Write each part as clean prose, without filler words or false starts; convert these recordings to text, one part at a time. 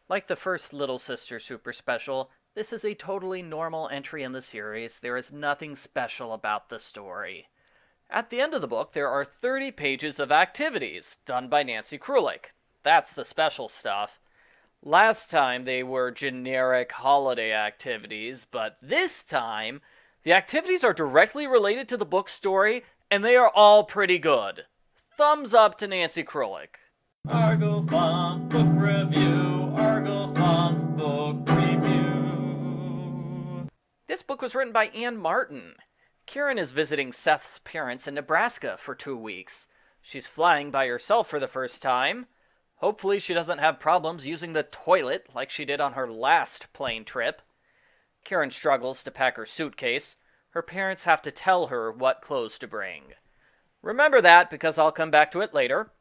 Like the first Little Sister Super Special, this is a totally normal entry in the series. There is nothing special about the story. At the end of the book, there are 30 pages of activities done by Nancy Krulik. That's the special stuff. Last time they were generic holiday activities, but this time, the activities are directly related to the book story, and they are all pretty good. Thumbs up to Nancy Krulik. Argo Funk Book Review. Argo Funk Book Review. This book was written by Anne Martin. Karen is visiting Seth's parents in Nebraska for 2 weeks. She's flying by herself for the first time. Hopefully she doesn't have problems using the toilet like she did on her last plane trip. Karen struggles to pack her suitcase. Her parents have to tell her what clothes to bring. Remember that because I'll come back to it later.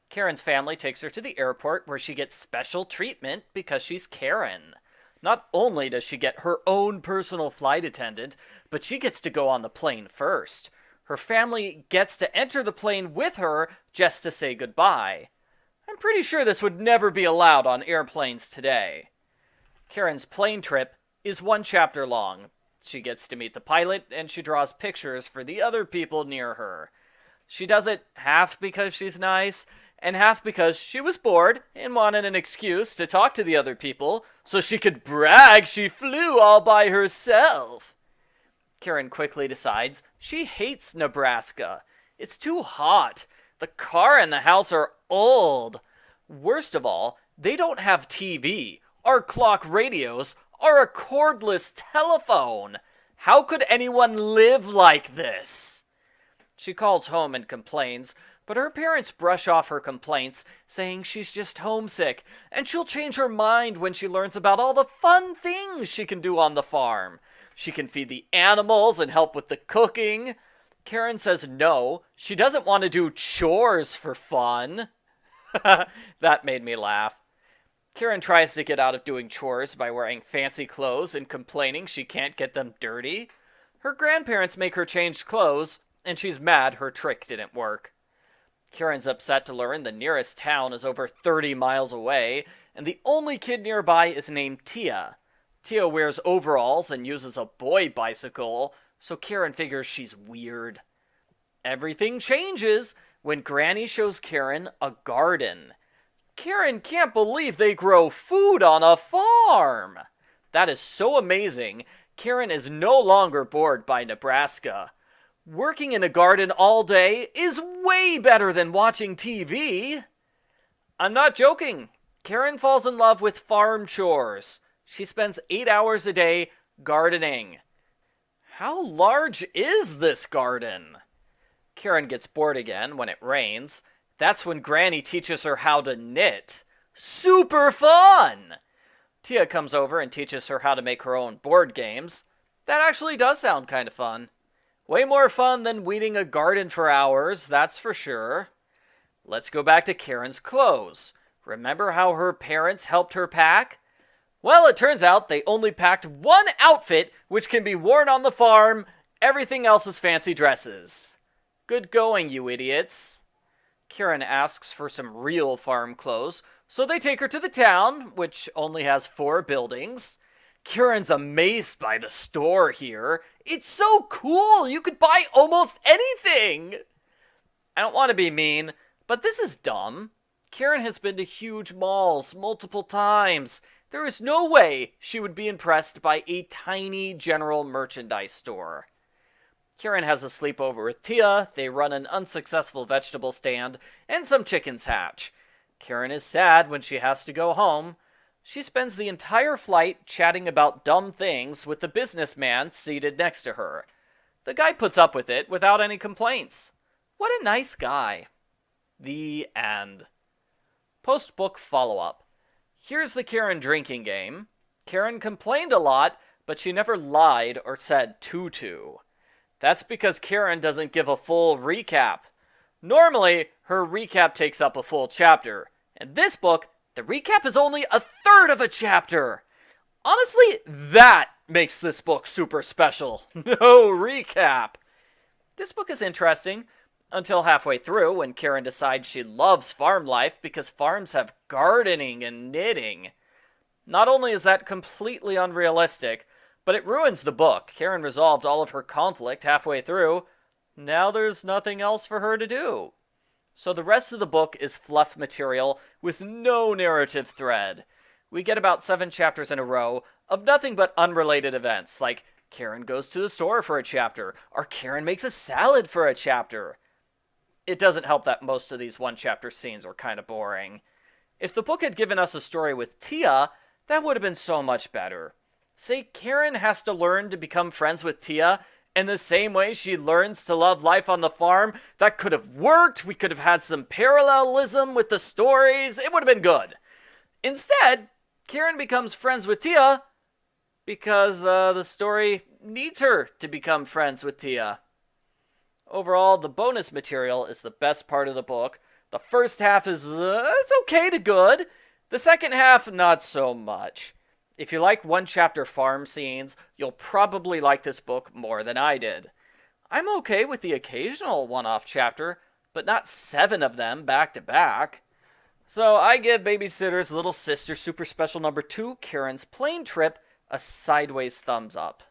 Karen's family takes her to the airport where she gets special treatment because she's Karen. Not only does she get her own personal flight attendant, but she gets to go on the plane first. Her family gets to enter the plane with her just to say goodbye. I'm pretty sure this would never be allowed on airplanes today. Karen's plane trip is 1 chapter long. She gets to meet the pilot and she draws pictures for the other people near her. She does it half because she's nice and half because she was bored and wanted an excuse to talk to the other people so she could brag she flew all by herself. Karen quickly decides she hates Nebraska. It's too hot. The car and the house are old. Worst of all, they don't have TV, or clock radios, or a cordless telephone. How could anyone live like this? She calls home and complains, but her parents brush off her complaints, saying she's just homesick, and she'll change her mind when she learns about all the fun things she can do on the farm. She can feed the animals and help with the cooking. Karen says no, she doesn't want to do chores for fun. That made me laugh. Karen tries to get out of doing chores by wearing fancy clothes and complaining she can't get them dirty. Her grandparents make her change clothes, and she's mad her trick didn't work. Karen's upset to learn the nearest town is over 30 miles away, and the only kid nearby is named Tia. Tia wears overalls and uses a boy bicycle, so Karen figures she's weird. Everything changes when Granny shows Karen a garden. Karen can't believe they grow food on a farm. That is so amazing. Karen is no longer bored by Nebraska. Working in a garden all day is way better than watching TV. I'm not joking. Karen falls in love with farm chores. She spends 8 hours a day gardening. How large is this garden? Karen gets bored again when it rains. That's when Granny teaches her how to knit. Super fun! Tia comes over and teaches her how to make her own board games. That actually does sound kind of fun. Way more fun than weeding a garden for hours, that's for sure. Let's go back to Karen's clothes. Remember how her parents helped her pack? Well, it turns out they only packed one outfit which can be worn on the farm. Everything else is fancy dresses. Good going, you idiots. Karen asks for some real farm clothes, so they take her to the town, which only has 4 buildings. Karen's amazed by the store here. It's so cool! You could buy almost anything! I don't want to be mean, but this is dumb. Karen has been to huge malls multiple times. There is no way she would be impressed by a tiny general merchandise store. Karen has a sleepover with Tia, they run an unsuccessful vegetable stand, and some chickens hatch. Karen is sad when she has to go home. She spends the entire flight chatting about dumb things with the businessman seated next to her. The guy puts up with it without any complaints. What a nice guy. The end. Post-book follow-up. Here's the Karen drinking game. Karen complained a lot, but she never lied or said tutu. That's because Karen doesn't give a full recap. Normally, her recap takes up a full chapter. In this book, the recap is only a third of a chapter. Honestly, that makes this book super special. No recap. This book is interesting until halfway through when Karen decides she loves farm life because farms have gardening and knitting. Not only is that completely unrealistic, but it ruins the book. Karen resolved all of her conflict halfway through. Now there's nothing else for her to do. So the rest of the book is fluff material with no narrative thread. We get about 7 chapters in a row of nothing but unrelated events, like Karen goes to the store for a chapter, or Karen makes a salad for a chapter. It doesn't help that most of these one-chapter scenes are kind of boring. If the book had given us a story with Tia, that would have been so much better. Say Karen has to learn to become friends with Tia in the same way she learns to love life on the farm. That could have worked. We could have had some parallelism with the stories. It would have been good. Instead, Karen becomes friends with Tia because the story needs her to become friends with Tia. Overall, the bonus material is the best part of the book. The first half is it's okay to good. The second half, not so much. If you like one-chapter farm scenes, you'll probably like this book more than I did. I'm okay with the occasional one-off chapter, but not 7 of them back to back. So I give Babysitter's Little Sister Super Special number 2, Karen's Plane Trip, a sideways thumbs up.